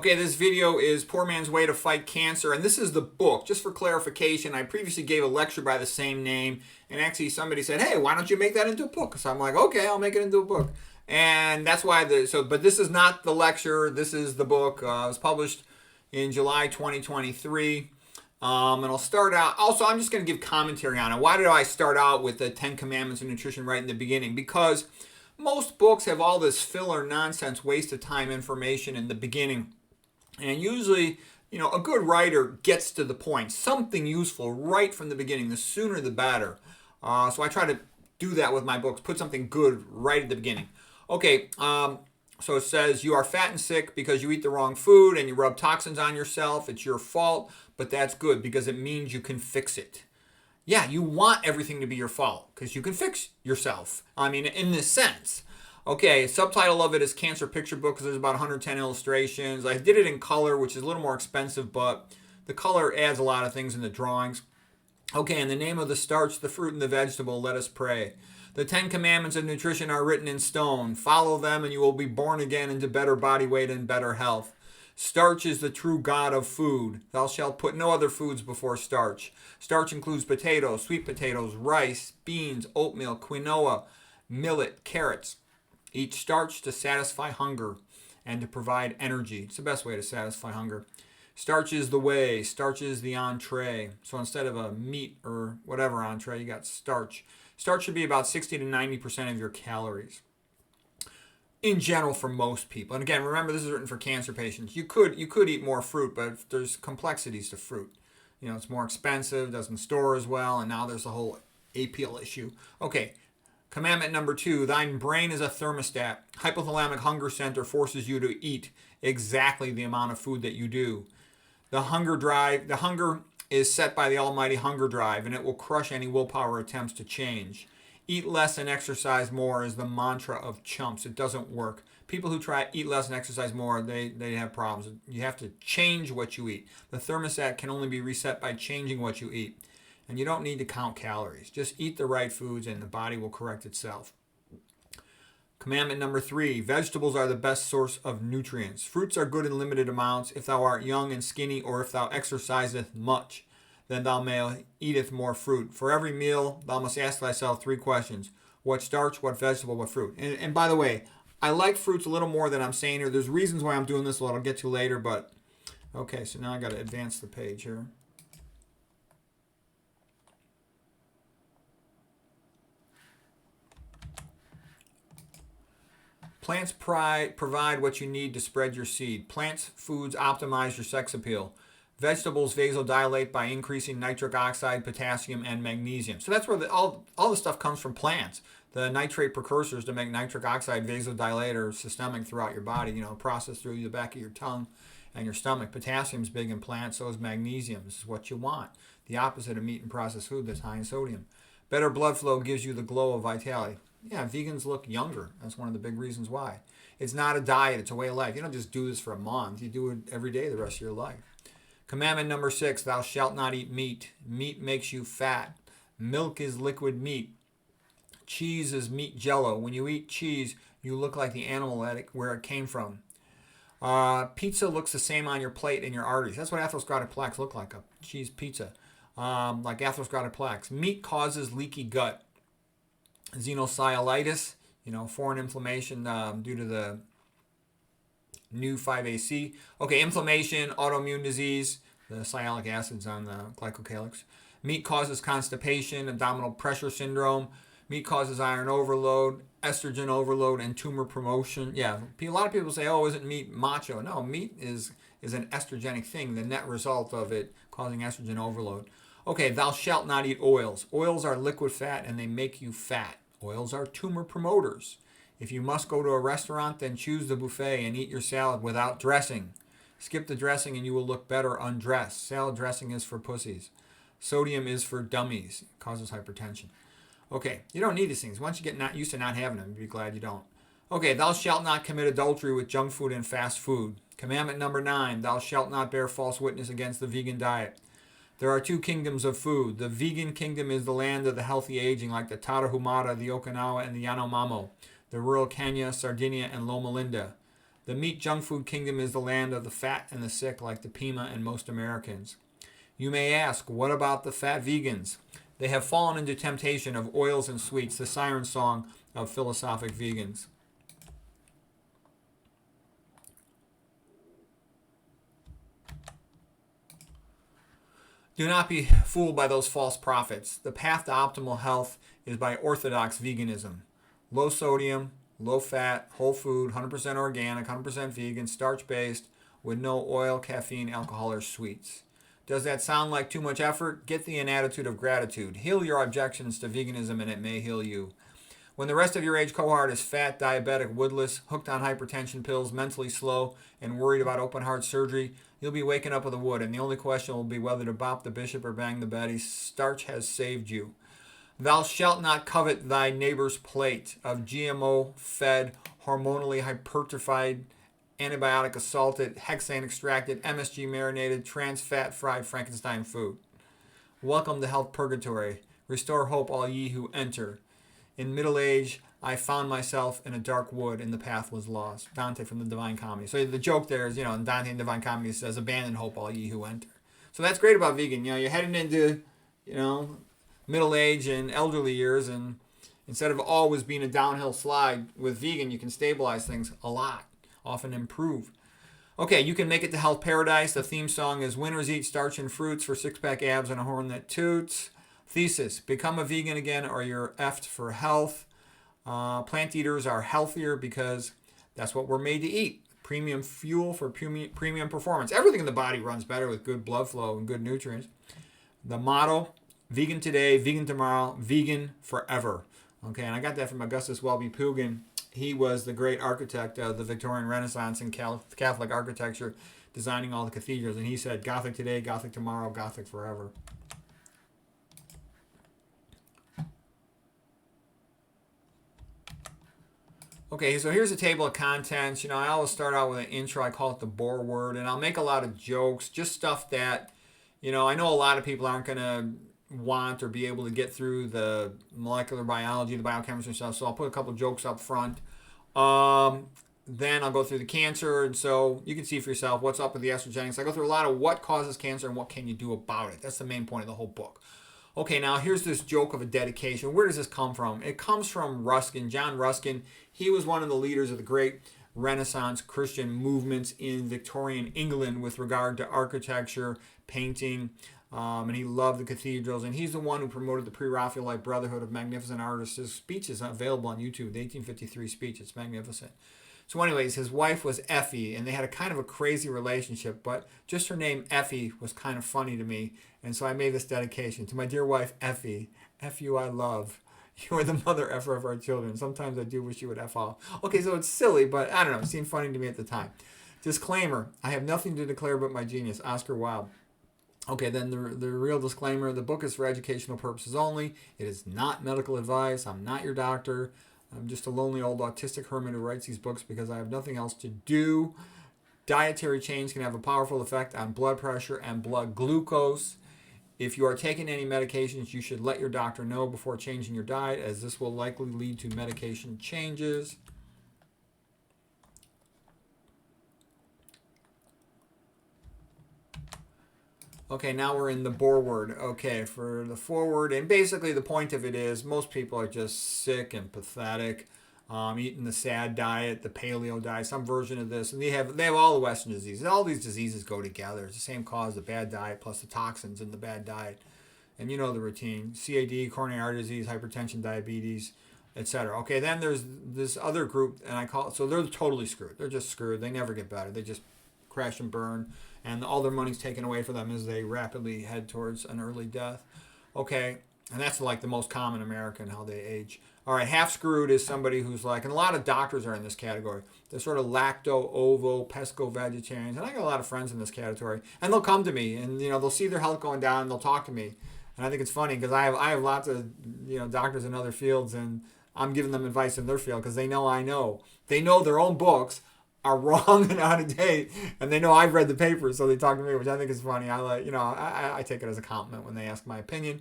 Okay, this video is Poor Man's Way to Fight Cancer, and this is the book. Just for clarification, I previously gave a lecture by the same name, and actually somebody said, hey, why don't you make that into a book? So I'm like, okay, I'll make it into a book. And that's why, but this is not the lecture, this is the book. It was published in July 2023. And I'll start out, also I'm just going to give commentary on it. Why did I start out with the 10 Commandments of Nutrition right in the beginning? Because most books have all this filler nonsense, waste of time information in the beginning. And usually, a good writer gets to the point, something useful right from the beginning. The sooner the better. So I try to do that with my books, put something good right at the beginning. Okay, so it says, you are fat and sick because you eat the wrong food and you rub toxins on yourself. It's your fault, but that's good because it means you can fix it. Yeah, you want everything to be your fault because you can fix yourself. I mean, in this sense. Okay, subtitle of it is Cancer Picture Book because there's about 110 illustrations. I did it in color, which is a little more expensive, but the color adds a lot of things in the drawings. Okay, in the name of the starch, the fruit, and the vegetable, let us pray. The 10 Commandments of Nutrition are written in stone. Follow them and you will be born again into better body weight and better health. Starch is the true god of food. Thou shalt put no other foods before starch. Starch includes potatoes, sweet potatoes, rice, beans, oatmeal, quinoa, millet, carrots. Eat starch to satisfy hunger and to provide energy. It's the best way to satisfy hunger. Starch is the way. Starch is the entree. So instead of a meat or whatever entree, you got starch. Starch should be about 60 to 90% of your calories. In general, for most people. And again, remember, this is written for cancer patients. You could eat more fruit, but there's complexities to fruit. It's more expensive, doesn't store as well, and now there's the whole appeal issue. Okay. Commandment number 2, thine brain is a thermostat. Hypothalamic hunger center forces you to eat exactly the amount of food that you do. The hunger is set by the almighty hunger drive, and it will crush any willpower attempts to change. Eat less and exercise more is the mantra of chumps. It doesn't work. People who try eat less and exercise more, they have problems. You have to change what you eat. The thermostat can only be reset by changing what you eat. And you don't need to count calories. Just eat the right foods and the body will correct itself. Commandment number 3, vegetables are the best source of nutrients. Fruits are good in limited amounts. If thou art young and skinny, or if thou exerciseth much, then thou may eateth more fruit. For every meal, thou must ask thyself 3 questions. What starch, what vegetable, what fruit? And by the way, I like fruits a little more than I'm saying here. There's reasons why I'm doing this, what I'll get to later, but okay, so now I got to advance the page here. Plants provide what you need to spread your seed. Plants foods optimize your sex appeal. Vegetables vasodilate by increasing nitric oxide, potassium, and magnesium. So that's where all the stuff comes from plants. The nitrate precursors to make nitric oxide vasodilate are systemic throughout your body, processed through the back of your tongue and your stomach. Potassium is big in plants, so is magnesium. This is what you want. The opposite of meat and processed food that's high in sodium. Better blood flow gives you the glow of vitality. Yeah, vegans look younger. That's one of the big reasons why. It's not a diet, it's a way of life. You don't just do this for a month. You do it every day the rest of your life. Commandment number 6, thou shalt not eat meat. Meat makes you fat. Milk is liquid meat. Cheese is meat jello. When you eat cheese, you look like the animal where it came from. Pizza looks the same on your plate and your arteries. That's what atherosclerotic plaques look like, a cheese pizza. Like atherosclerotic plaques. Meat causes leaky gut. Xenocylitis, foreign inflammation due to the new 5AC. Okay, inflammation, autoimmune disease, the sialic acids on the glycocalyx. Meat causes constipation, abdominal pressure syndrome. Meat causes iron overload, estrogen overload, and tumor promotion. Yeah, a lot of people say, oh, isn't meat macho? No, meat is an estrogenic thing, the net result of it causing estrogen overload. Okay, thou shalt not eat oils. Oils are liquid fat and they make you fat. Oils are tumor promoters. If you must go to a restaurant, then choose the buffet and eat your salad without dressing. Skip the dressing and you will look better undressed. Salad dressing is for pussies. Sodium is for dummies. It causes hypertension. Okay, you don't need these things. Once you get not used to not having them, you'll be glad you don't. Okay, thou shalt not commit adultery with junk food and fast food. Commandment number 9, thou shalt not bear false witness against the vegan diet. There are 2 kingdoms of food. The vegan kingdom is the land of the healthy aging, like the Tarahumara, the Okinawa, and the Yanomamo, the rural Kenya, Sardinia, and Loma Linda. The meat junk food kingdom is the land of the fat and the sick, like the Pima and most Americans. You may ask, what about the fat vegans? They have fallen into temptation of oils and sweets, the siren song of philosophic vegans. Do not be fooled by those false prophets. The path to optimal health is by orthodox veganism. Low sodium, low fat, whole food, 100% organic, 100% vegan, starch-based, with no oil, caffeine, alcohol, or sweets. Does that sound like too much effort? Get thee an attitude of gratitude. Heal your objections to veganism and it may heal you. When the rest of your age cohort is fat, diabetic, woodless, hooked on hypertension pills, mentally slow, and worried about open heart surgery, you'll be waking up with a wood, and the only question will be whether to bop the bishop or bang the Betty. Starch has saved you. Thou shalt not covet thy neighbor's plate of GMO-fed, hormonally hypertrophied, antibiotic assaulted, hexane extracted, MSG marinated, trans fat fried Frankenstein food. Welcome to health purgatory. Restore hope, all ye who enter. In middle age, I found myself in a dark wood and the path was lost. Dante from the Divine Comedy. So the joke there is, in Dante in the Divine Comedy says, abandon hope, all ye who enter. So that's great about vegan. You're heading into, middle age and elderly years, and instead of always being a downhill slide with vegan, you can stabilize things a lot, often improve. Okay, you can make it to health paradise. The theme song is Winners Eat Starch and Fruits for six-pack abs and a horn that toots. Thesis, become a vegan again or you're effed for health. Plant eaters are healthier because that's what we're made to eat. Premium fuel for premium performance. Everything in the body runs better with good blood flow and good nutrients. The motto, vegan today, vegan tomorrow, vegan forever. Okay, and I got that from Augustus Welby Pugin. He was the great architect of the Victorian Renaissance in Catholic architecture, designing all the cathedrals. And he said, Gothic today, Gothic tomorrow, Gothic forever. Okay, so here's a table of contents. I always start out with an intro. I call it the bore word, and I'll make a lot of jokes, just stuff that, I know a lot of people aren't going to want or be able to get through the molecular biology, the biochemistry stuff, so I'll put a couple jokes up front. Then I'll go through the cancer, and so you can see for yourself what's up with the estrogenics. I go through a lot of what causes cancer and what can you do about it. That's the main point of the whole book. Okay, now here's this joke of a dedication. Where does this come from? It comes from Ruskin, John Ruskin. He was one of the leaders of the great Renaissance Christian movements in Victorian England with regard to architecture, painting, and he loved the cathedrals. And he's the one who promoted the Pre-Raphaelite Brotherhood of Magnificent Artists. His speech is available on YouTube, the 1853 speech. It's magnificent. So anyways, his wife was Effie, and they had a kind of a crazy relationship, but just her name, Effie, was kind of funny to me. And so I made this dedication to my dear wife, Effie. F you I love. You are the mother effer of our children. Sometimes I do wish you would F off. Okay, so it's silly, but I don't know. It seemed funny to me at the time. Disclaimer, I have nothing to declare but my genius, Oscar Wilde. Okay, then the real disclaimer, the book is for educational purposes only. It is not medical advice. I'm not your doctor. I'm just a lonely old autistic hermit who writes these books because I have nothing else to do. Dietary change can have a powerful effect on blood pressure and blood glucose. If you are taking any medications, you should let your doctor know before changing your diet, as this will likely lead to medication changes. Okay, now we're in the foreword. Okay, for the foreword, and basically the point of it is most people are just sick and pathetic, eating the sad diet, the paleo diet, some version of this, and they have all the Western diseases. All these diseases go together. It's the same cause, the bad diet plus the toxins in the bad diet, and you know the routine: CAD, coronary artery disease, hypertension, diabetes, etc. Okay, then there's this other group, and I call it, so they're totally screwed. They're just screwed. They never get better. They just crash and burn. And all their money's taken away from them as they rapidly head towards an early death. Okay, and that's like the most common American, how they age. All right, half screwed is somebody who's like, and a lot of doctors are in this category. They're sort of lacto, ovo, pesco vegetarians. And I got a lot of friends in this category. And they'll come to me and, they'll see their health going down and they'll talk to me. And I think it's funny because I have lots of, doctors in other fields and I'm giving them advice in their field because they know I know. They know their own books are wrong and out of date, and they know I've read the papers, so they talk to me, which I think is funny. I take it as a compliment when they ask my opinion.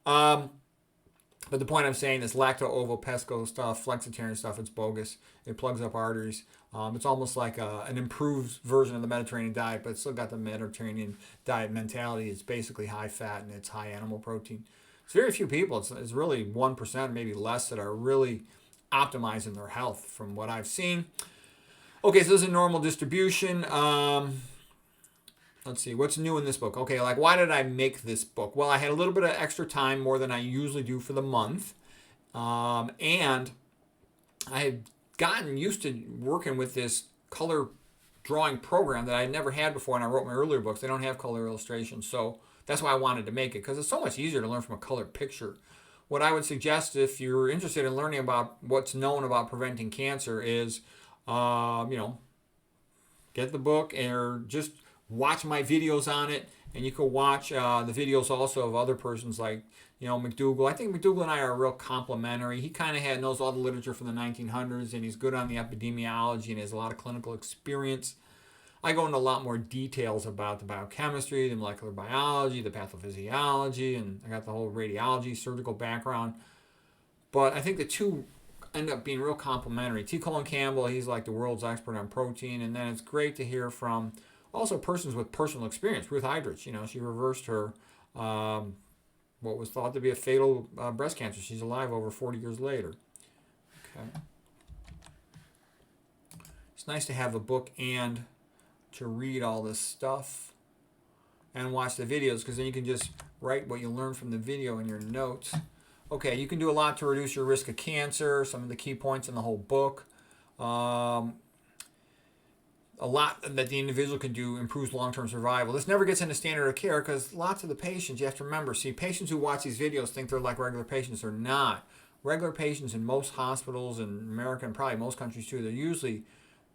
But the point I'm saying is lacto, ovo, pesco stuff, flexitarian stuff, it's bogus. It plugs up arteries. It's almost like an improved version of the Mediterranean diet, but it's still got the Mediterranean diet mentality. It's basically high fat and it's high animal protein. It's very few people. It's really 1%, maybe less, that are really optimizing their health from what I've seen. Okay, so this is a normal distribution. Let's see, what's new in this book? Okay, like why did I make this book? Well, I had a little bit of extra time, more than I usually do for the month. And I had gotten used to working with this color drawing program that I had never had before when I wrote my earlier books. They don't have color illustrations, so that's why I wanted to make it, because it's so much easier to learn from a color picture. What I would suggest if you're interested in learning about what's known about preventing cancer is, get the book or just watch my videos on it. And you can watch the videos also of other persons like, McDougall. I think McDougall and I are real complementary. He kind of knows all the literature from the 1900s, and he's good on the epidemiology and has a lot of clinical experience. I go into a lot more details about the biochemistry, the molecular biology, the pathophysiology, and I got the whole radiology, surgical background. But I think the two end up being real complementary. T. Colin Campbell, he's like the world's expert on protein, and then it's great to hear from also persons with personal experience. Ruth Heidrich, she reversed her what was thought to be a fatal breast cancer. She's alive over 40 years later. Okay. It's nice to have a book and to read all this stuff and watch the videos, because then you can just write what you learn from the video in your notes. Okay, you can do a lot to reduce your risk of cancer. Some of the key points in the whole book. A lot that the individual can do improves long-term survival. This never gets into standard of care, because lots of the patients, you have to remember, patients who watch these videos think they're like regular patients. They're not. Regular patients in most hospitals in America, and probably most countries too, they're usually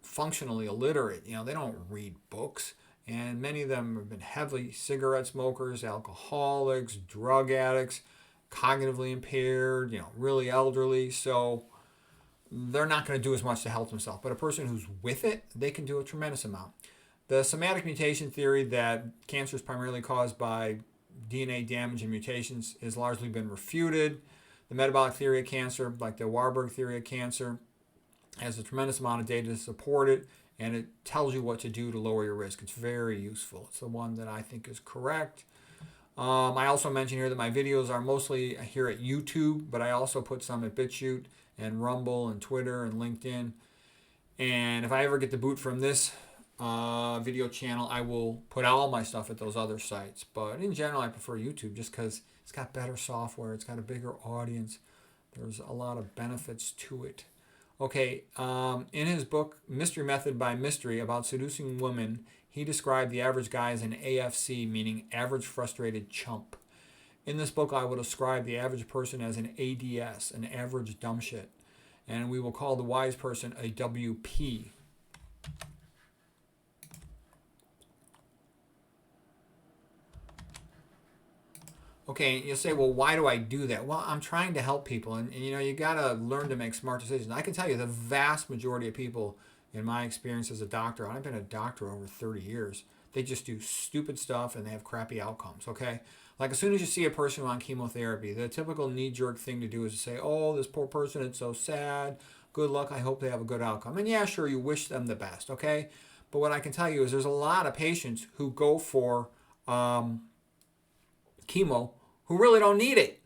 functionally illiterate. They don't read books. And many of them have been heavily cigarette smokers, alcoholics, drug addicts, cognitively impaired, really elderly. So they're not going to do as much to help themselves. But a person who's with it, they can do a tremendous amount. The somatic mutation theory that cancer is primarily caused by DNA damage and mutations has largely been refuted. The metabolic theory of cancer, like the Warburg theory of cancer, has a tremendous amount of data to support it, and it tells you what to do to lower your risk. It's very useful. It's the one that I think is correct. I also mentioned here that my videos are mostly here at YouTube, but I also put some at BitChute and Rumble and Twitter and LinkedIn. And if I ever get the boot from this video channel, I will put all my stuff at those other sites. But in general, I prefer YouTube just because it's got better software. It's got a bigger audience. There's a lot of benefits to it. Okay, in his book, Mystery Method by Mystery, about seducing women, he described the average guy as an AFC, meaning average frustrated chump. In this book, I will describe the average person as an ADS, an average dumb shit. And we will call the wise person a WP. Okay, you'll say, well, why do I do that? Well, I'm trying to help people. And you got to learn to make smart decisions. I can tell you the vast majority of people, in my experience as a doctor, and I've been a doctor over 30 years, they just do stupid stuff and they have crappy outcomes, okay? Like as soon as you see a person on chemotherapy, the typical knee-jerk thing to do is to say, oh, this poor person, it's so sad. Good luck. I hope they have a good outcome. And yeah, sure, you wish them the best, okay? But what I can tell you is there's a lot of patients who go for chemo who really don't need it.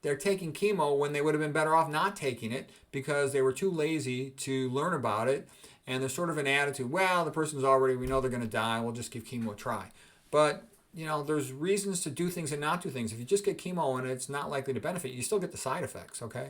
They're taking chemo when they would have been better off not taking it because they were too lazy to learn about it. And there's sort of an attitude, well, the person's already, we know they're going to die, we'll just give chemo a try. But, there's reasons to do things and not do things. If you just get chemo and it's not likely to benefit, you still get the side effects, okay?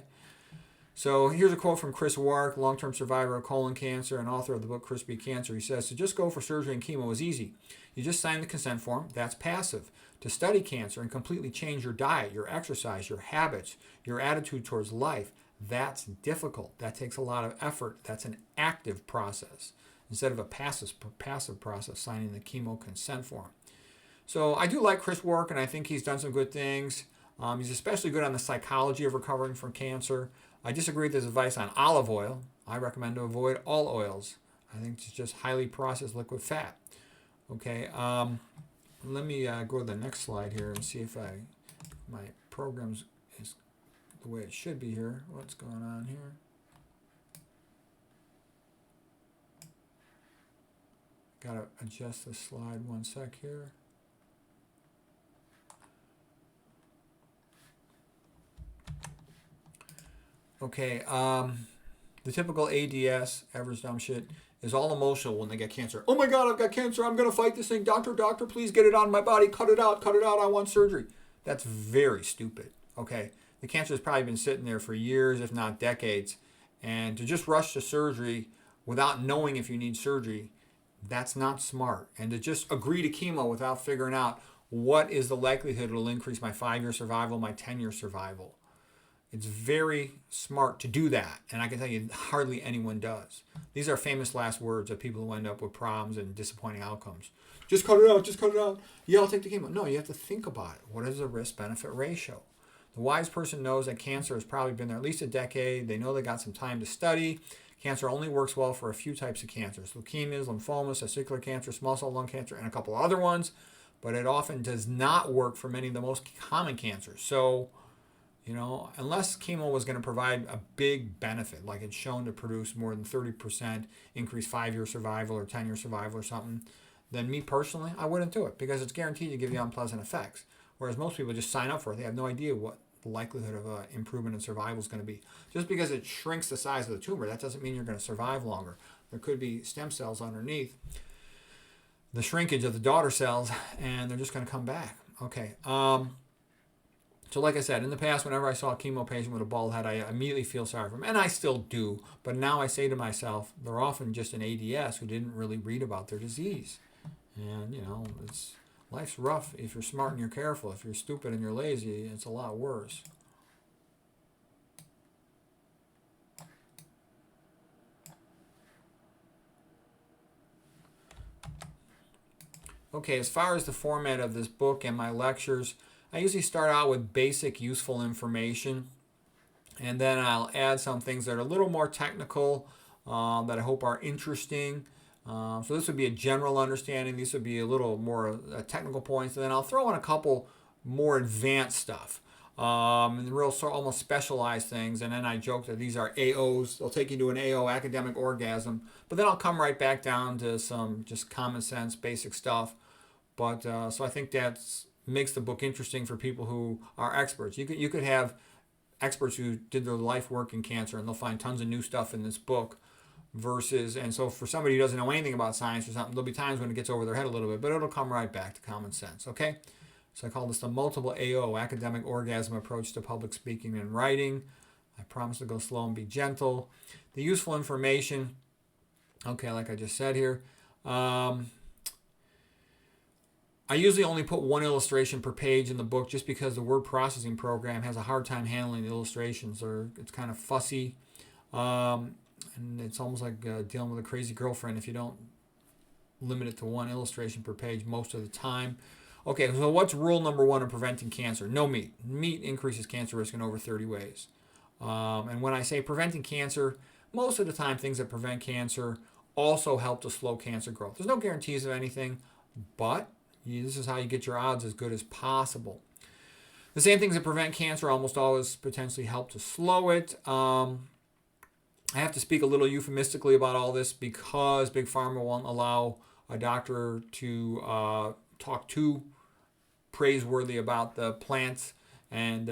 So here's a quote from Chris Wark, long-term survivor of colon cancer and author of the book Crispy Cancer. He says, to just go for surgery and chemo is easy. You just sign the consent form. That's passive. To study cancer and completely change your diet, your exercise, your habits, your attitude towards life, that's difficult. That takes a lot of effort. That's an active process instead of a passive process, signing the chemo consent form. So I do like Chris Wark, and I think he's done some good things. He's especially good on the psychology of recovering from cancer. I disagree with his advice on olive oil. I recommend to avoid all oils. I think it's just highly processed liquid fat. Okay, let me go to the next slide here and see if my program's is the way it should be here. What's going on here? Gotta adjust the slide one sec here. Okay, the typical ADS, average dumb shit, is all emotional when they get cancer. Oh my God, I've got cancer. I'm going to fight this thing. Doctor, please get it out of my body. Cut it out. I want surgery. That's very stupid. Okay, the cancer has probably been sitting there for years, if not decades. And to just rush to surgery without knowing if you need surgery, that's not smart. And to just agree to chemo without figuring out what is the likelihood it'll increase my 5-year survival, my 10-year survival. It's very smart to do that, and I can tell you hardly anyone does. These are famous last words of people who end up with problems and disappointing outcomes. Just cut it out. Yeah, I'll take the chemo. No, you have to think about it. What is the risk-benefit ratio? The wise person knows that cancer has probably been there at least a decade. They know they got some time to study. Cancer only works well for a few types of cancers: leukemias, lymphomas, testicular cancer, small cell lung cancer, and a couple other ones. But it often does not work for many of the most common cancers. So, unless chemo was going to provide a big benefit, like it's shown to produce more than 30% increased 5-year survival or 10-year survival or something, then me personally, I wouldn't do it because it's guaranteed to give you unpleasant effects. Whereas most people just sign up for it. They have no idea what the likelihood of improvement in survival is going to be. Just because it shrinks the size of the tumor, that doesn't mean you're going to survive longer. There could be stem cells underneath the shrinkage of the daughter cells, and they're just going to come back. Okay. So like I said, in the past, whenever I saw a chemo patient with a bald head, I immediately feel sorry for them. And I still do. But now I say to myself, they're often just an ADS who didn't really read about their disease. And, life's rough if you're smart and you're careful. If you're stupid and you're lazy, it's a lot worse. Okay, as far as the format of this book and my lectures, I usually start out with basic useful information, and then I'll add some things that are a little more technical that I hope are interesting. So this would be a general understanding. These would be a little more technical points, and then I'll throw in a couple more advanced stuff, and real almost specialized things. And then I joke that these are AOs. They'll take you to an AO, academic orgasm, but then I'll come right back down to some just common sense, basic stuff. But so I think that's makes the book interesting for people who are experts. You could have experts who did their life work in cancer, and they'll find tons of new stuff in this book. And so for somebody who doesn't know anything about science or something, there'll be times when it gets over their head a little bit, but it'll come right back to common sense. Okay, so I call this the multiple AO, academic orgasm approach to public speaking and writing. I promise to go slow and be gentle. The useful information. Okay, like I just said here. I usually only put one illustration per page in the book just because the word processing program has a hard time handling the illustrations. It's kind of fussy. And it's almost like dealing with a crazy girlfriend if you don't limit it to one illustration per page most of the time. Okay, so what's rule number 1 of preventing cancer? No meat. Meat increases cancer risk in over 30 ways. And when I say preventing cancer, most of the time things that prevent cancer also help to slow cancer growth. There's no guarantees of anything, but this is how you get your odds as good as possible. The same things that prevent cancer almost always potentially help to slow it. I have to speak a little euphemistically about all this because Big Pharma won't allow a doctor to talk too praiseworthy about the plants and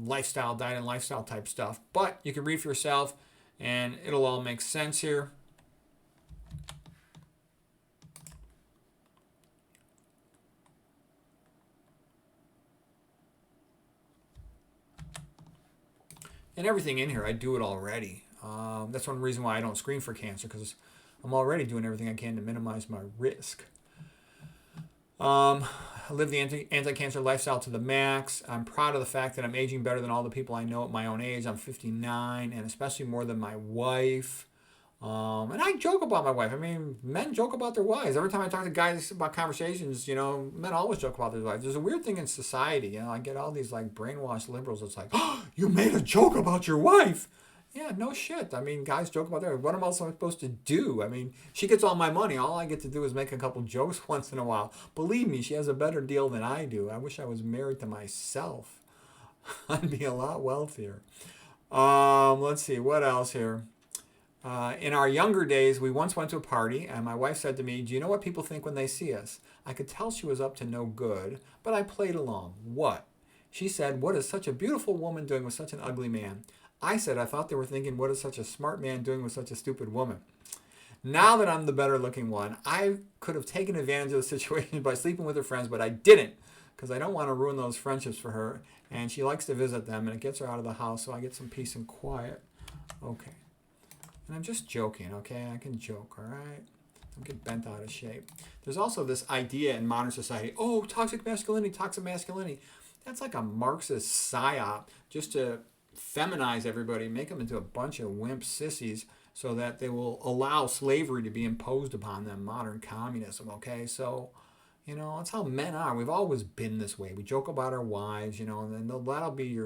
lifestyle, diet and lifestyle type stuff. But you can read for yourself and it'll all make sense here. And everything in here, I do it already. That's one reason why I don't screen for cancer, because I'm already doing everything I can to minimize my risk. I live the anti-cancer lifestyle to the max. I'm proud of the fact that I'm aging better than all the people I know at my own age. I'm 59, and especially more than my wife. And I joke about my wife. I mean, men joke about their wives. Every time I talk to guys about conversations, men always joke about their wives. There's a weird thing in society. I get all these brainwashed liberals. It's like, oh, you made a joke about your wife. Yeah, no shit. I mean, guys joke about that. What am I supposed to do? I mean, she gets all my money. All I get to do is make a couple jokes once in a while. Believe me, she has a better deal than I do. I wish I was married to myself. I'd be a lot wealthier. Let's see. What else here? In our younger days, we once went to a party, and my wife said to me, "Do you know what people think when they see us?" I could tell she was up to no good, but I played along. What? She said, "What is such a beautiful woman doing with such an ugly man?" I said, "I thought they were thinking, what is such a smart man doing with such a stupid woman?" Now that I'm the better looking one, I could have taken advantage of the situation by sleeping with her friends, but I didn't because I don't want to ruin those friendships for her. And she likes to visit them, and it gets her out of the house, so I get some peace and quiet. Okay. And I'm just joking, okay? I can joke, all right? Don't get bent out of shape. There's also this idea in modern society, oh, toxic masculinity. That's like a Marxist psyop just to feminize everybody, make them into a bunch of wimp sissies so that they will allow slavery to be imposed upon them, modern communism, okay? So, that's how men are. We've always been this way. We joke about our wives, and then that'll be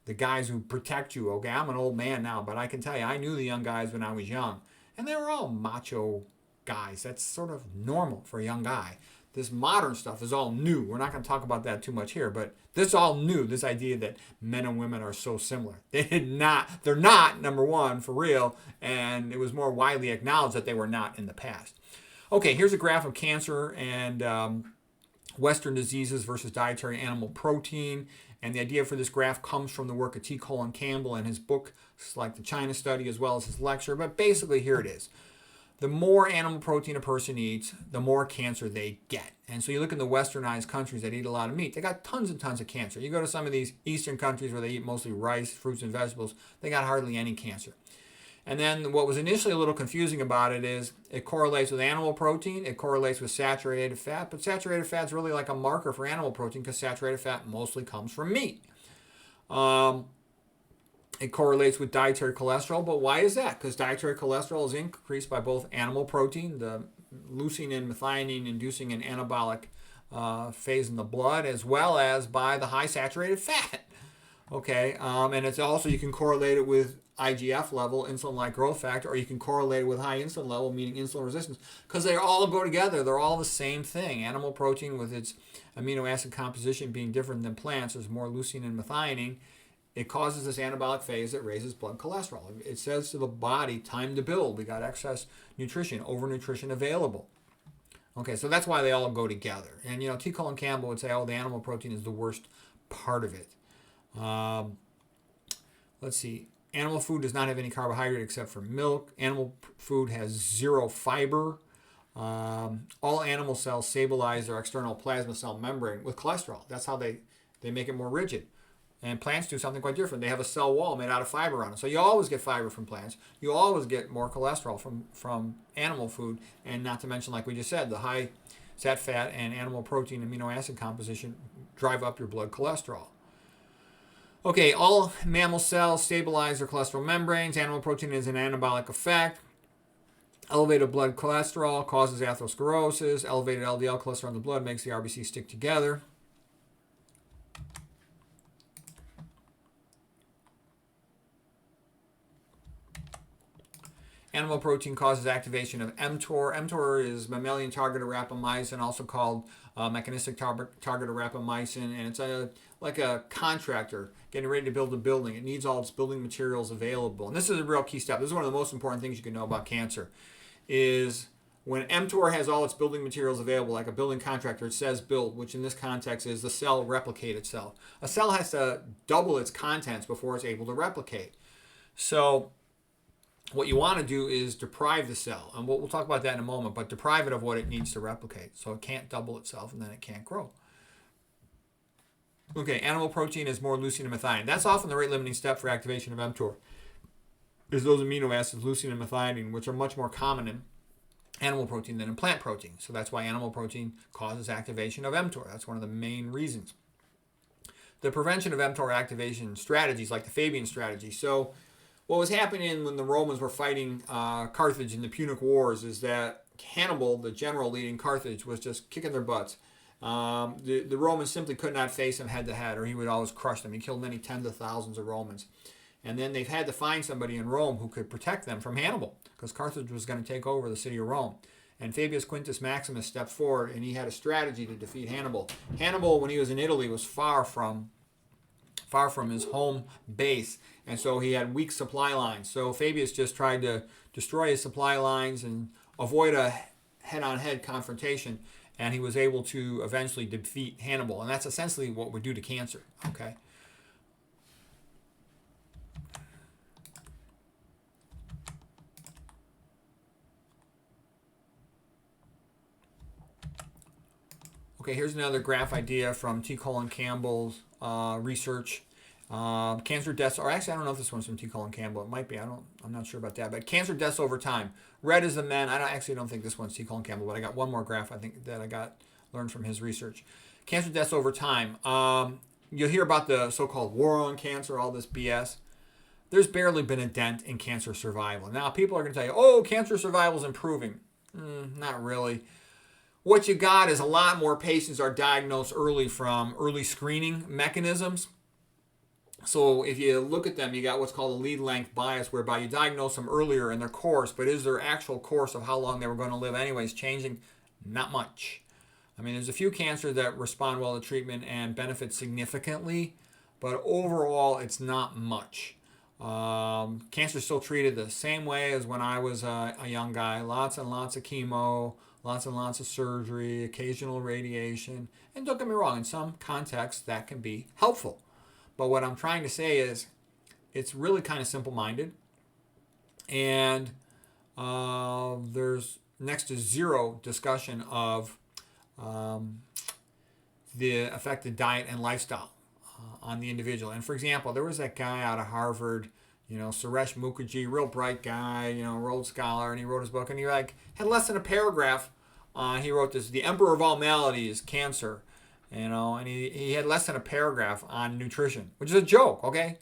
the guys who protect you, okay? I'm an old man now, but I can tell you, I knew the young guys when I was young, and they were all macho guys. That's sort of normal for a young guy. This modern stuff is all new. We're not going to talk about that too much here, but this is all new, this idea that men and women are so similar. They're not, number one, for real, and it was more widely acknowledged that they were not in the past. Okay, here's a graph of cancer and Western diseases versus dietary animal protein. And the idea for this graph comes from the work of T. Colin Campbell and his book, like the China study, as well as his lecture. But basically, here it is. The more animal protein a person eats, the more cancer they get. And so you look in the westernized countries that eat a lot of meat, they got tons and tons of cancer. You go to some of these eastern countries where they eat mostly rice, fruits, and vegetables, they got hardly any cancer. And then what was initially a little confusing about it is it correlates with animal protein, it correlates with saturated fat, but saturated fat is really like a marker for animal protein because saturated fat mostly comes from meat. It correlates with dietary cholesterol, but why is that? Because dietary cholesterol is increased by both animal protein, the leucine and methionine inducing an anabolic phase in the blood, as well as by the high saturated fat. Okay, and it's also, you can correlate it with IGF level, insulin-like growth factor, or you can correlate it with high insulin level, meaning insulin resistance, because they all go together. They're all the same thing. Animal protein, with its amino acid composition being different than plants, there's more leucine and methionine. It causes this anabolic phase that raises blood cholesterol. It says to the body, time to build. We got excess nutrition, overnutrition available. Okay, so that's why they all go together. And, T. Colin Campbell would say, oh, the animal protein is the worst part of it. Let's see. Animal food does not have any carbohydrate except for milk. Animal food has zero fiber. All animal cells stabilize their external plasma cell membrane with cholesterol. That's how they make it more rigid. And plants do something quite different. They have a cell wall made out of fiber on it. So you always get fiber from plants. You always get more cholesterol from animal food. And not to mention, like we just said, the high sat fat and animal protein amino acid composition drive up your blood cholesterol. Okay, all mammal cells stabilize their cholesterol membranes. Animal protein is an anabolic effect. Elevated blood cholesterol causes atherosclerosis. Elevated LDL cholesterol in the blood makes the RBC stick together. Animal protein causes activation of mTOR. mTOR is mammalian targeted rapamycin, also called mechanistic targeted rapamycin, and it's like a contractor getting ready to build a building. It needs all its building materials available. And this is a real key step. This is one of the most important things you can know about cancer, is when mTOR has all its building materials available, like a building contractor, it says build, which in this context is the cell replicate itself. A cell has to double its contents before it's able to replicate. So what you want to do is deprive the cell, and we'll talk about that in a moment, but deprive it of what it needs to replicate. So it can't double itself, and then it can't grow. Okay, animal protein is more leucine and methionine. That's often the rate-limiting step for activation of mTOR, is those amino acids, leucine and methionine, which are much more common in animal protein than in plant protein. So that's why animal protein causes activation of mTOR. That's one of the main reasons. The prevention of mTOR activation strategies, like the Fabian strategy. So what was happening when the Romans were fighting Carthage in the Punic Wars is that Hannibal, the general leading Carthage, was just kicking their butts. The Romans simply could not face him head to head, or he would always crush them. He killed many tens of thousands of Romans. And then they've had to find somebody in Rome who could protect them from Hannibal, because Carthage was going to take over the city of Rome. And Fabius Quintus Maximus stepped forward, and he had a strategy to defeat Hannibal. Hannibal, when he was in Italy, was far from far from his home base, and so he had weak supply lines. So Fabius just tried to destroy his supply lines and avoid a head-on-head confrontation, and he was able to eventually defeat Hannibal. And that's essentially what we do to cancer. Okay. Okay, here's another graph idea from T. Colin Campbell's research. Cancer deaths, or actually I don't know if this one's from T. Colin Campbell. It might be. I'm not sure about that. But cancer deaths over time. Red is the men. I don't think this one's T. Colin Campbell, but I got one more graph I think that I learned from his research. Cancer deaths over time. You'll hear about the so-called war on cancer, all this BS. There's barely been a dent in cancer survival. Now people are going to tell you, oh, cancer survival is improving. Not really. What you got is a lot more patients are diagnosed early from early screening mechanisms. So if you look at them, you got what's called a lead length bias, whereby you diagnose them earlier in their course, but is their actual course of how long they were going to live anyways changing? Not much. I mean, there's a few cancers that respond well to treatment and benefit significantly, but overall, it's not much. Cancer is still treated the same way as when I was a young guy. Lots and lots of chemo, lots and lots of surgery, occasional radiation. And don't get me wrong, in some contexts, that can be helpful. But what I'm trying to say is it's really kind of simple-minded. And there's next to zero discussion of the effect of diet and lifestyle on the individual. And for example, there was that guy out of Harvard, Suresh Mukherjee, real bright guy, Rhodes Scholar, and he wrote his book, and he had less than a paragraph. He wrote this, The Emperor of All Maladies, Cancer, and he had less than a paragraph on nutrition, which is a joke, okay?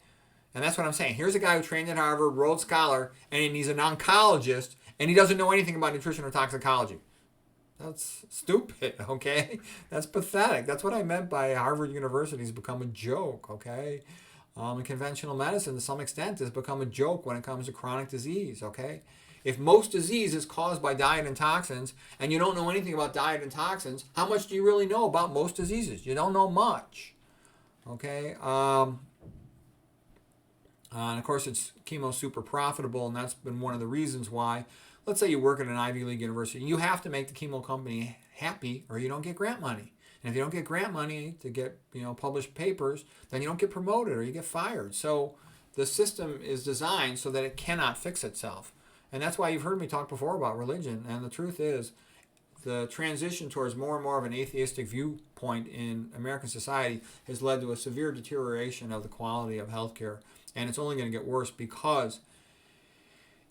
And that's what I'm saying. Here's a guy who trained at Harvard, Rhodes Scholar, and he's an oncologist, and he doesn't know anything about nutrition or toxicology. That's stupid, okay? That's pathetic. That's what I meant by Harvard University's become a joke, okay? And conventional medicine, to some extent, has become a joke when it comes to chronic disease, okay? If most disease is caused by diet and toxins, and you don't know anything about diet and toxins, how much do you really know about most diseases? You don't know much, okay? And of course, it's chemo super profitable, and that's been one of the reasons why. Let's say you work at an Ivy League university. You have to make the chemo company happy, or you don't get grant money. And if you don't get grant money to get published papers, then you don't get promoted or you get fired. So the system is designed so that it cannot fix itself. And that's why you've heard me talk before about religion. And the truth is, the transition towards more and more of an atheistic viewpoint in American society has led to a severe deterioration of the quality of healthcare. And it's only going to get worse, because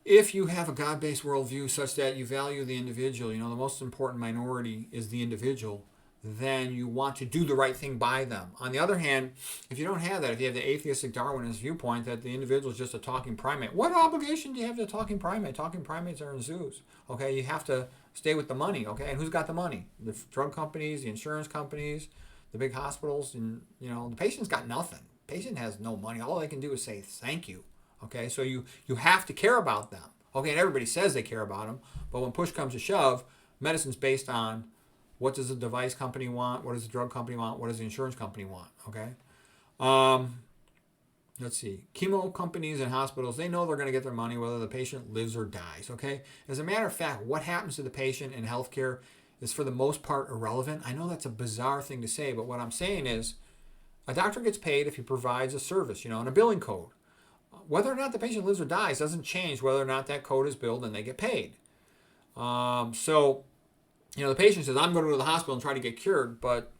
if you have a God-based worldview such that you value the individual, the most important minority is the individual, then you want to do the right thing by them. On the other hand, if you don't have that, if you have the atheistic Darwinist viewpoint that the individual is just a talking primate, what obligation do you have to a talking primate? Talking primates are in zoos. Okay, you have to stay with the money. Okay, and who's got the money? The drug companies, the insurance companies, the big hospitals, and the patient's got nothing. The patient has no money. All they can do is say thank you. Okay, so you have to care about them. Okay, and everybody says they care about them, but when push comes to shove, medicine's based on what does the device company want, what does the drug company want, what does the insurance company want, okay? Let's see. Chemo companies and hospitals, they know they're going to get their money whether the patient lives or dies, okay? As a matter of fact, what happens to the patient in healthcare is for the most part irrelevant. I know that's a bizarre thing to say, but what I'm saying is a doctor gets paid if he provides a service, and a billing code. Whether or not the patient lives or dies doesn't change whether or not that code is billed and they get paid. So the patient says, I'm going to go to the hospital and try to get cured, but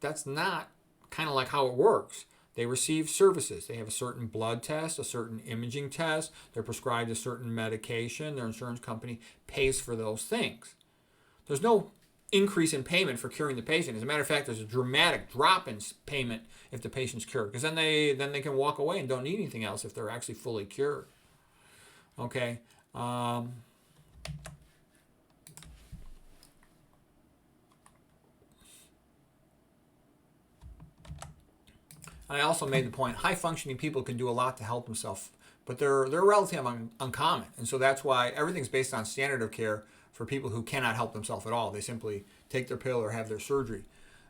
that's not kind of like how it works. They receive services. They have a certain blood test, a certain imaging test. They're prescribed a certain medication. Their insurance company pays for those things. There's no increase in payment for curing the patient. As a matter of fact, there's a dramatic drop in payment if the patient's cured, because then they can walk away and don't need anything else if they're actually fully cured. Okay. I also made the point, high-functioning people can do a lot to help themselves, but they're relatively uncommon. And so that's why everything's based on standard of care for people who cannot help themselves at all. They simply take their pill or have their surgery.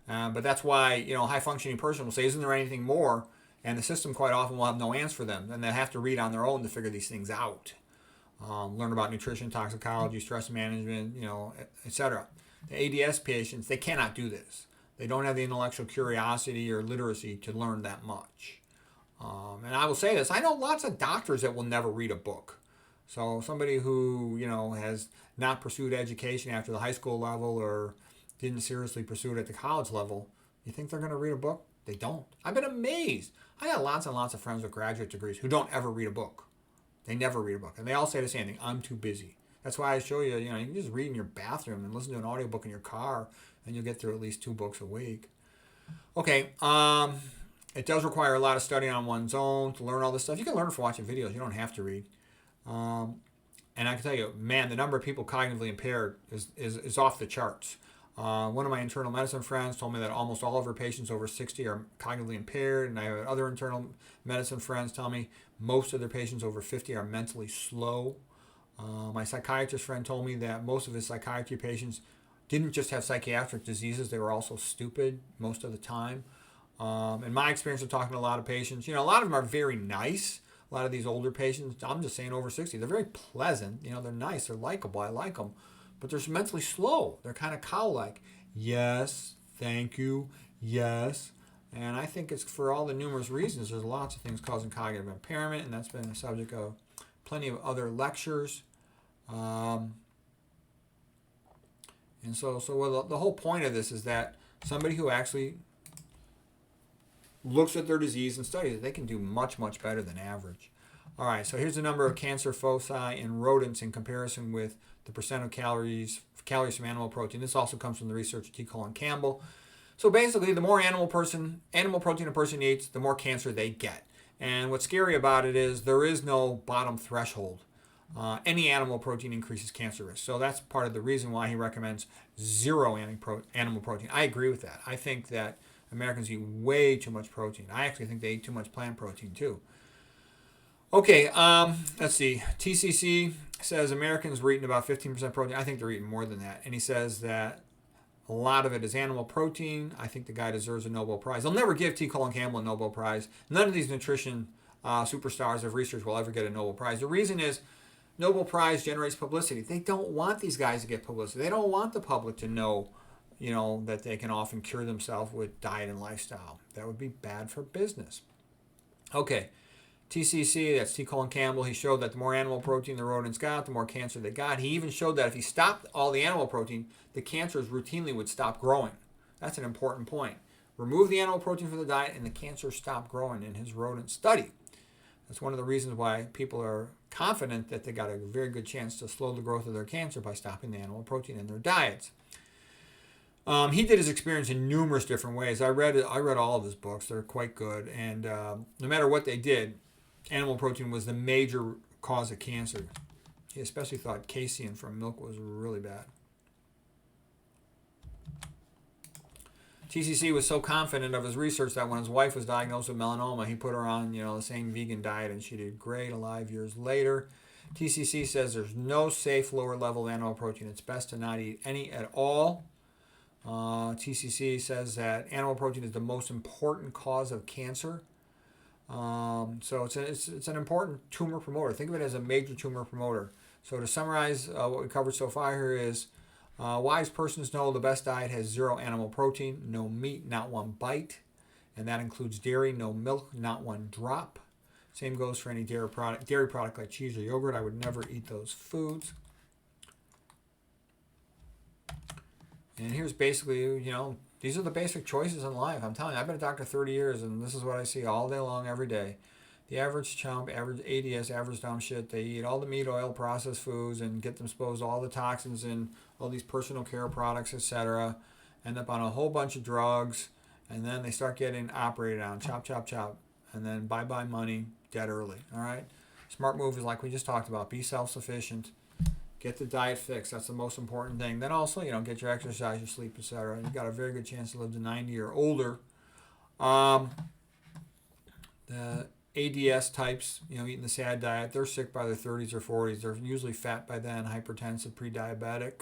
But that's why, a high-functioning person will say, isn't there anything more? And the system quite often will have no answer for them. And they have to read on their own to figure these things out. Learn about nutrition, toxicology, stress management, etc. The ADS patients, they cannot do this. They don't have the intellectual curiosity or literacy to learn that much. And I will say this, I know lots of doctors that will never read a book. So somebody who, has not pursued education after the high school level or didn't seriously pursue it at the college level, you think they're going to read a book? They don't. I've been amazed. I got lots and lots of friends with graduate degrees who don't ever read a book. They never read a book. And they all say the same thing, I'm too busy. That's why I show you, you can just read in your bathroom and listen to an audiobook in your car, and you'll get through at least 2 books a week. Okay, it does require a lot of studying on one's own to learn all this stuff. You can learn from watching videos. You don't have to read. And I can tell you, man, the number of people cognitively impaired is off the charts. One of my internal medicine friends told me that almost all of her patients over 60 are cognitively impaired, and I have other internal medicine friends tell me most of their patients over 50 are mentally slow. My psychiatrist friend told me that most of his psychiatry patients didn't just have psychiatric diseases, they were also stupid most of the time. In my experience of talking to a lot of patients, a lot of them are very nice. A lot of these older patients, I'm just saying over 60, they're very pleasant. They're nice, they're likable, I like them. But they're mentally slow. They're kind of cow-like. Yes, thank you, yes. And I think it's for all the numerous reasons. There's lots of things causing cognitive impairment, and that's been the subject of plenty of other lectures. And so the whole point of this is that somebody who actually looks at their disease and studies it, they can do much, much better than average. All right, so here's the number of cancer foci in rodents in comparison with the percent of calories from animal protein. This also comes from the research of T. Colin Campbell. So basically, the more animal protein a person eats, the more cancer they get. And what's scary about it is there is no bottom threshold. Any animal protein increases cancer risk. So that's part of the reason why he recommends zero animal protein. I agree with that. I think that Americans eat way too much protein. I actually think they eat too much plant protein too. Okay, let's see. TCC says Americans were eating about 15% protein. I think they're eating more than that. And he says that a lot of it is animal protein. I think the guy deserves a Nobel Prize. They'll never give T. Colin Campbell a Nobel Prize. None of these nutrition superstars of research will ever get a Nobel Prize. The reason is Nobel Prize generates publicity. They don't want these guys to get publicity. They don't want the public to know, that they can often cure themselves with diet and lifestyle. That would be bad for business. Okay, TCC, that's T. Colin Campbell, he showed that the more animal protein the rodents got, the more cancer they got. He even showed that if he stopped all the animal protein, the cancers routinely would stop growing. That's an important point. Remove the animal protein from the diet and the cancer stopped growing in his rodent study. That's one of the reasons why people are confident that they got a very good chance to slow the growth of their cancer by stopping the animal protein in their diets. He did his experience in numerous different ways. I read all of his books. They're quite good. And no matter what they did, animal protein was the major cause of cancer. He especially thought casein from milk was really bad. TCC was so confident of his research that when his wife was diagnosed with melanoma, he put her on, the same vegan diet, and she did great alive years later. TCC says there's no safe lower level of animal protein. It's best to not eat any at all. TCC says that animal protein is the most important cause of cancer. So it's an important tumor promoter. Think of it as a major tumor promoter. So to summarize what we covered so far here is wise persons know the best diet has zero animal protein, no meat, not one bite, and that includes dairy, no milk, not one drop. Same goes for any dairy product like cheese or yogurt. I would never eat those foods. And here's basically, these are the basic choices in life. I'm telling you, I've been a doctor 30 years, and this is what I see all day long, every day. The average chump, average ADS, average dumb shit, they eat all the meat, oil, processed foods, and get them exposed to all the toxins in all these personal care products, etc. End up on a whole bunch of drugs, and then they start getting operated on, chop, chop, chop, and then bye-bye money, dead early, all right? Smart move is like we just talked about, be self-sufficient. Get the diet fixed. That's the most important thing. Then also, get your exercise, your sleep, etc. You've got a very good chance to live to 90 or older. The ADS types, eating the SAD diet, they're sick by their 30s or 40s. They're usually fat by then, hypertensive, pre-diabetic.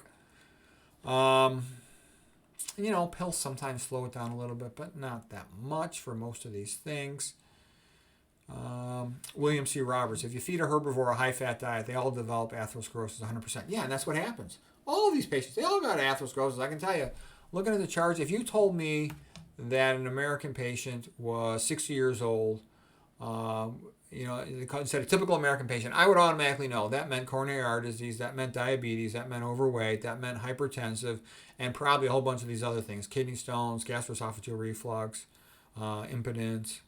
You know, pills sometimes slow it down a little bit, but not that much for most of these things. William C. Roberts, if you feed a herbivore a high-fat diet, they all develop atherosclerosis 100%. Yeah, and that's what happens. All of these patients, they all got atherosclerosis. I can tell you, looking at the charts, if you told me that an American patient was 60 years old, you know, instead of typical American patient, I would automatically know that meant coronary artery disease, that meant diabetes, that meant overweight, that meant hypertensive, and probably a whole bunch of these other things: kidney stones, gastroesophageal reflux, impotence.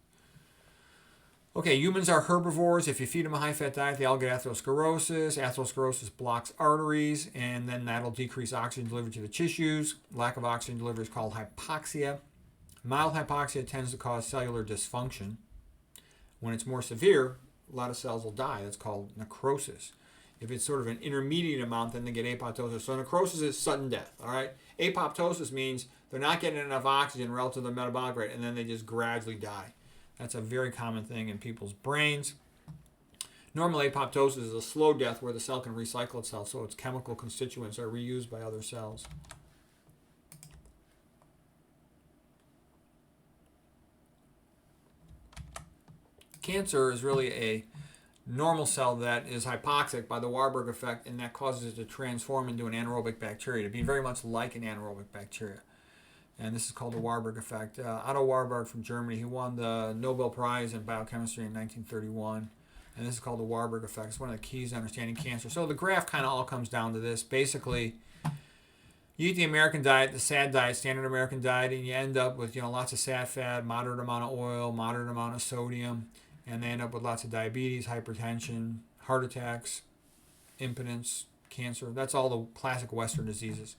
Okay, humans are herbivores. If you feed them a high-fat diet, they all get atherosclerosis. Atherosclerosis blocks arteries, and then that'll decrease oxygen delivery to the tissues. Lack of oxygen delivery is called hypoxia. Mild hypoxia tends to cause cellular dysfunction. When it's more severe, a lot of cells will die. That's called necrosis. If it's sort of an intermediate amount, then they get apoptosis. So necrosis is sudden death, all right? Apoptosis means they're not getting enough oxygen relative to their metabolic rate, and then they just gradually die. That's a very common thing in people's brains. Normal apoptosis is a slow death where the cell can recycle itself, so its chemical constituents are reused by other cells. Cancer is really a normal cell that is hypoxic by the Warburg effect, and that causes it to transform into an anaerobic bacteria, to be very much like an anaerobic bacteria. And this is called the Warburg effect. Otto Warburg from Germany, he won the Nobel Prize in biochemistry in 1931. And this is called the Warburg effect. It's one of the keys to understanding cancer. So the graph kind of all comes down to this. Basically, you eat the American diet, the SAD diet, standard American diet, and you end up with, you know, lots of sat fat, moderate amount of oil, moderate amount of sodium, and they end up with lots of diabetes, hypertension, heart attacks, impotence, cancer. That's all the classic Western diseases.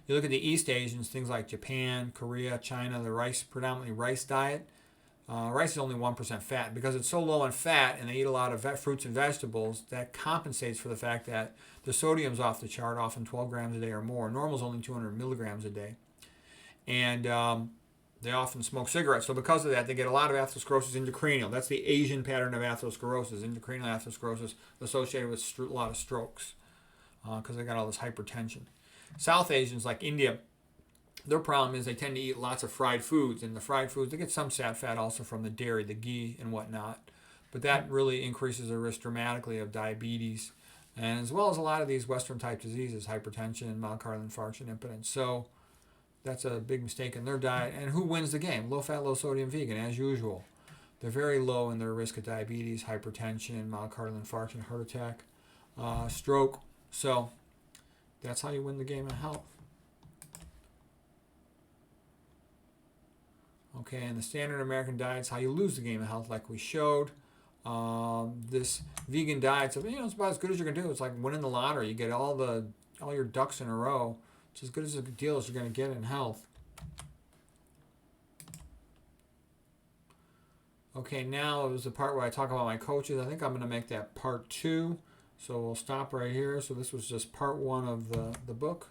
You look at the East Asians, things like Japan, Korea, China, the predominantly rice diet. Rice is only 1% fat. Because it's so low in fat and they eat a lot of fruits and vegetables, that compensates for the fact that the sodium's off the chart, often 12 grams a day or more. Normal is only 200 milligrams a day. And they often smoke cigarettes. So because of that, they get a lot of atherosclerosis intracranial. That's the Asian pattern of atherosclerosis, intracranial atherosclerosis associated with a lot of strokes because they got all this hypertension. South Asians like India, their problem is they tend to eat lots of fried foods, and the fried foods, they get some sat fat also from the dairy, the ghee and whatnot, but that really increases the risk dramatically of diabetes, and as well as a lot of these Western type diseases, hypertension, myocardial infarction, impotence. So that's a big mistake in their diet. And who wins the game? Low fat, low sodium vegan, as usual. They're very low in their risk of diabetes, hypertension, myocardial infarction, heart attack, stroke. So that's how you win the game of health. Okay, and the standard American diet is how you lose the game of health, like we showed. This vegan diet, you know, it's about as good as you're gonna do. It's like winning the lottery. You get all your ducks in a row. It's as good as a deal as you're gonna get in health. Okay, now is the part where I talk about my coaches. I think I'm gonna make that part 2. So we'll stop right here. So this was just part 1 of the book.